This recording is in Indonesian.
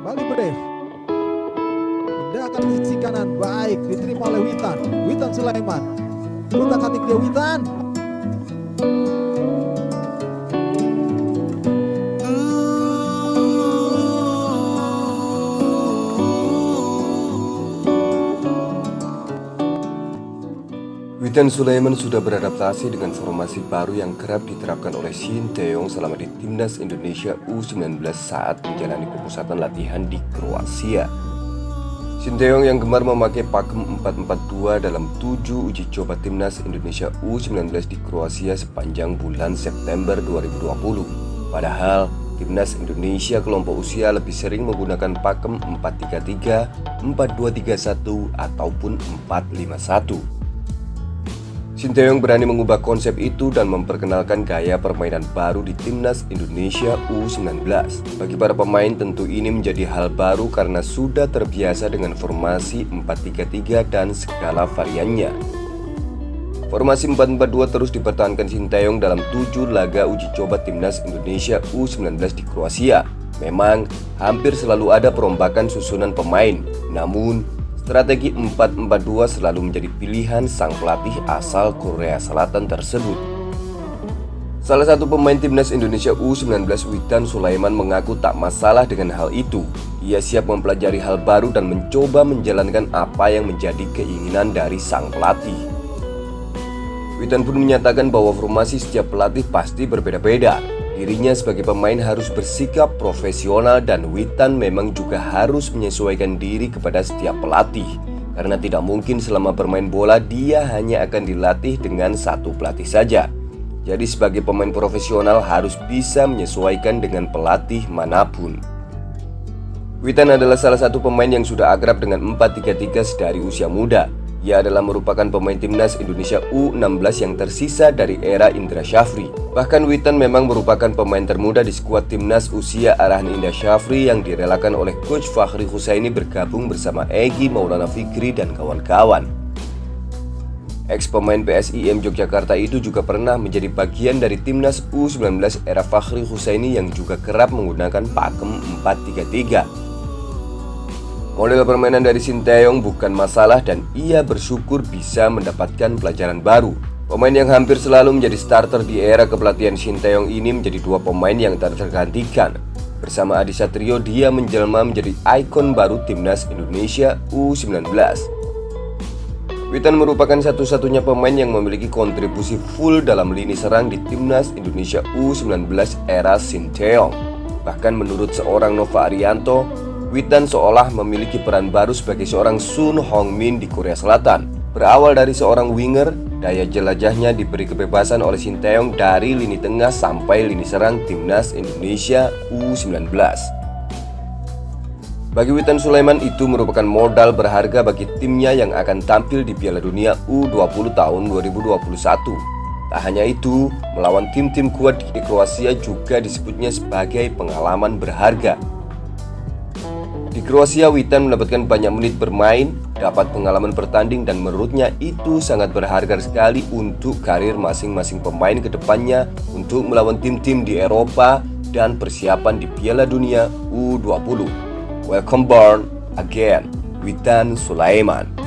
Kembali Brave. Tindakan sisi kanan baik diterima oleh Witan Sulaiman. Utak atik dia Witan. Witan Sulaiman sudah beradaptasi dengan formasi baru yang kerap diterapkan oleh Shin Tae-yong selama di Timnas Indonesia U19 saat menjalani pemusatan latihan di Kroasia. Shin Tae-yong yang gemar memakai pakem 4-4-2 dalam 7 uji coba Timnas Indonesia U19 di Kroasia sepanjang bulan September 2020. Padahal Timnas Indonesia kelompok usia lebih sering menggunakan pakem 4-3-3, 4-2-3-1 ataupun 4-5-1. Shin Tae-yong berani mengubah konsep itu dan memperkenalkan gaya permainan baru di Timnas Indonesia U19. Bagi para pemain tentu ini menjadi hal baru karena sudah terbiasa dengan formasi 4-3-3 dan segala variannya. Formasi 4-4-2 terus dipertahankan Shin Tae-yong dalam 7 laga uji coba Timnas Indonesia U19 di Kroasia. Memang hampir selalu ada perombakan susunan pemain, namun strategi 4-4-2 selalu menjadi pilihan sang pelatih asal Korea Selatan tersebut. Salah satu pemain Timnas Indonesia U19 Witan Sulaiman mengaku tak masalah dengan hal itu. Ia siap mempelajari hal baru dan mencoba menjalankan apa yang menjadi keinginan dari sang pelatih. Witan pun menyatakan bahwa formasi setiap pelatih pasti berbeda-beda. Dirinya sebagai pemain harus bersikap profesional dan Witan memang juga harus menyesuaikan diri kepada setiap pelatih. Karena tidak mungkin selama bermain bola dia hanya akan dilatih dengan satu pelatih saja. Jadi sebagai pemain profesional harus bisa menyesuaikan dengan pelatih manapun. Witan adalah salah satu pemain yang sudah akrab dengan 4-3-3 sedari usia muda. Ia adalah merupakan pemain Timnas Indonesia U16 yang tersisa dari era Indra Syafri. Bahkan Witan memang merupakan pemain termuda di skuad Timnas usia arahan Indra Syafri yang direlakan oleh Coach Fakhri Husaini bergabung bersama Egy Maulana Fikri dan kawan-kawan. Ex pemain PSIM Yogyakarta itu juga pernah menjadi bagian dari Timnas U19 era Fakhri Husaini yang juga kerap menggunakan pakem 4-3-3. Model permainan dari Shin Tae-yong bukan masalah dan ia bersyukur bisa mendapatkan pelajaran baru. Pemain yang hampir selalu menjadi starter di era kepelatihan Shin Tae-yong ini menjadi dua pemain yang tak tergantikan. Bersama Adi Satrio dia menjelma menjadi ikon baru Timnas Indonesia U19. Witan merupakan satu-satunya pemain yang memiliki kontribusi full dalam lini serang di Timnas Indonesia U19 era Shin Tae-yong. Bahkan menurut seorang Nova Arianto, Witan seolah memiliki peran baru sebagai seorang Sun Hong-min di Korea Selatan. Berawal dari seorang winger, daya jelajahnya diberi kebebasan oleh Shin Tae-yong dari lini tengah sampai lini serang Timnas Indonesia U19. Bagi Witan Sulaiman itu merupakan modal berharga bagi timnya yang akan tampil di Piala Dunia U20 tahun 2021. Tak hanya itu, melawan tim-tim kuat di Kroasia juga disebutnya sebagai pengalaman berharga. Di Kroasia, Witan mendapatkan banyak menit bermain, dapat pengalaman bertanding dan menurutnya itu sangat berharga sekali untuk karir masing-masing pemain ke depannya untuk melawan tim-tim di Eropa dan persiapan di Piala Dunia U20. Welcome born again, Witan Sulaiman.